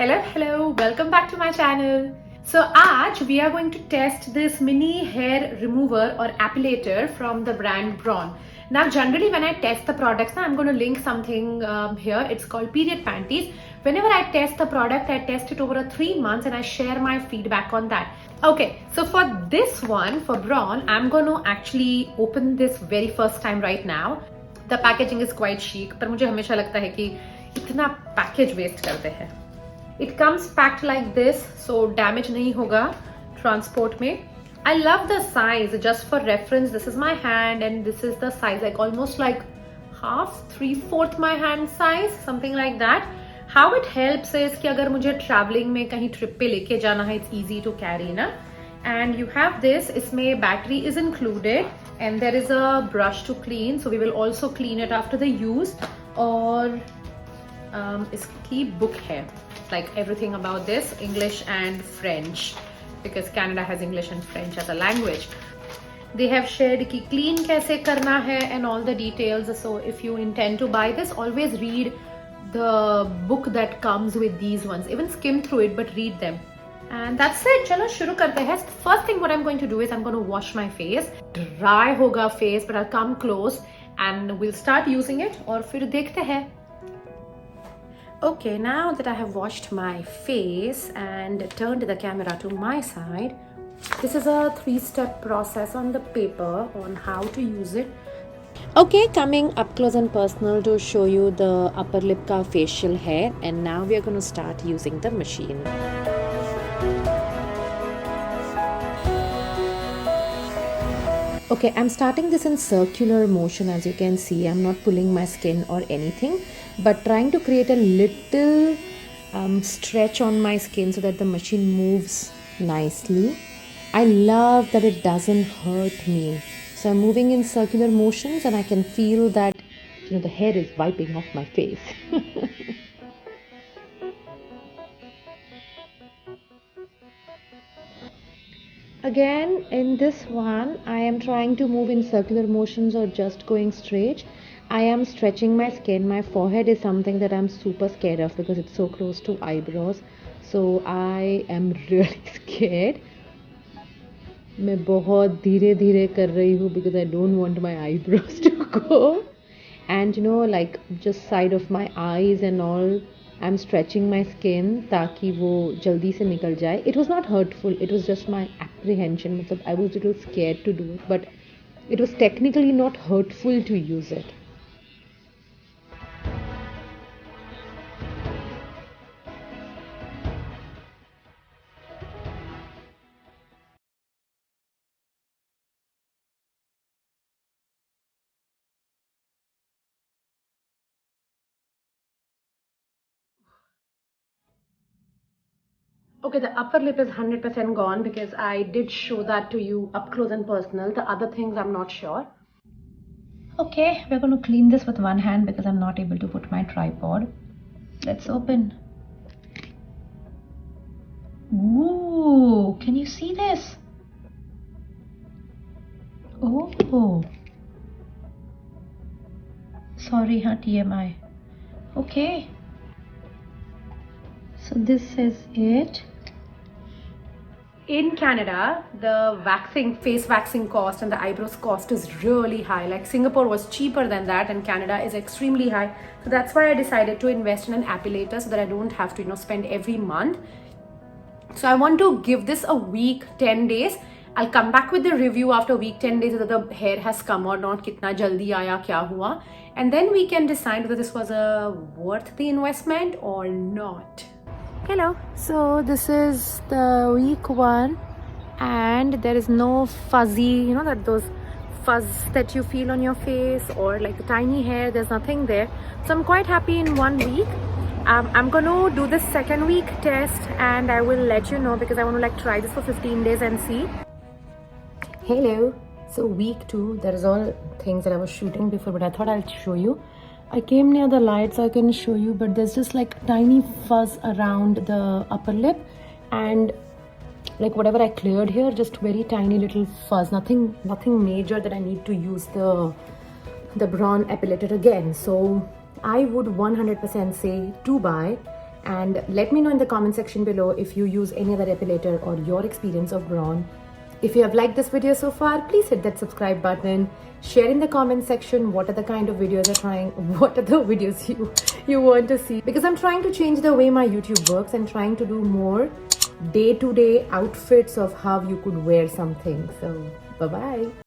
Hello, welcome back to my channel. So आज we are going to test this mini hair remover or epilator from the brand Braun. Now generally when I test the products, I'm going to link something here. It's called period panties. Whenever I test the product, I test it over 3 months and I share my feedback on that. Okay, so for this one, for Braun, I'm going to actually open this very first time right now. The packaging is quite chic, पर मुझे हमेशा लगता है कि इतना package waste करते हैं. It comes packed like this, so damage नहीं होगा transport में. I love the size. Just for reference, this is my hand and this is the size, like almost like half, 3/4 my hand size, something like that. How it helps is कि अगर मुझे traveling में कहीं trip पे लेके जाना है, it's easy to carry ना. And you have this. इसमें battery is included and there is a brush to clean. So we will also clean it after the use. और इसकी book है. Like everything about this, English and French, because Canada has English and French as a language. They have shared कि clean कैसे करना है and all the details. So if you intend to buy this, always read the book that comes with these ones. Even skim through it, but read them. And that's it. चलो शुरू करते हैं. First thing what I'm going to do is I'm going to wash my face. Dry होगा face, but I'll come close and we'll start using it. और फिर देखते हैं. Okay, now that I have washed my face and turned the camera to my side, this is a 3-step process on the paper on how to use it. Okay, coming up close and personal to show you the upper lip ka facial hair, and now we are going to start using the machine. Okay, I'm starting this in circular motion. As you can see, I'm not pulling my skin or anything, but trying to create a little stretch on my skin so that the machine moves nicely. I love that it doesn't hurt me. So I'm moving in circular motions and I can feel that, you know, the hair is wiping off my face. Again, in this one, I am trying to move in circular motions or just going straight. I am stretching my skin. My forehead is something that I'm super scared of because it's so close to eyebrows. So I am really scared. मैं बहुत धीरे धीरे कर रही हूँ because I don't want my eyebrows to go. And you know, like just side of my eyes and all, I'm stretching my skin ताकि वो जल्दी से निकल जाए. It was not hurtful. It was just my apprehension. मतलब I was a little scared to do it, but it was technically not hurtful to use it. Okay, the upper lip is 100% gone because I did show that to you up close and personal. The other things I'm not sure. Okay, we're going to clean this with one hand because I'm not able to put my tripod. Let's open. Ooh, can you see this? Oh. Sorry, TMI. Okay. So this is it. In Canada, the face waxing cost and the eyebrows cost is really high. Like Singapore was cheaper than that and Canada is extremely high. So that's why I decided to invest in an epilator so that I don't have to, spend every month. So I want to give this a week, 10 days. I'll come back with the review after a week, 10 days whether the hair has come or not, kitna jaldi aaya, kya hua. And then we can decide whether this was worth the investment or not. Hello, so this is the week 1 and there is no fuzzy, those fuzz that you feel on your face or like the tiny hair, there's nothing there. So I'm quite happy in 1 week. I'm going to do the second week test and I will let you know because I want to try this for 15 days and see. Hello, so week 2, there is all things that I was shooting before, but I thought I'll show you. I came near the light so I can show you, but there's just like tiny fuzz around the upper lip and like whatever I cleared here, just very tiny little fuzz, nothing major that I need to use the Braun epilator again. So I would 100% say to buy And let me know in the comment section below if you use any other epilator or your experience of Braun. If you have liked this video so far, please hit that subscribe button. Share in the comment section what are the kind of videos you're trying, what are the videos you want to see. Because I'm trying to change the way my YouTube works and trying to do more day-to-day outfits of how you could wear something. So bye-bye.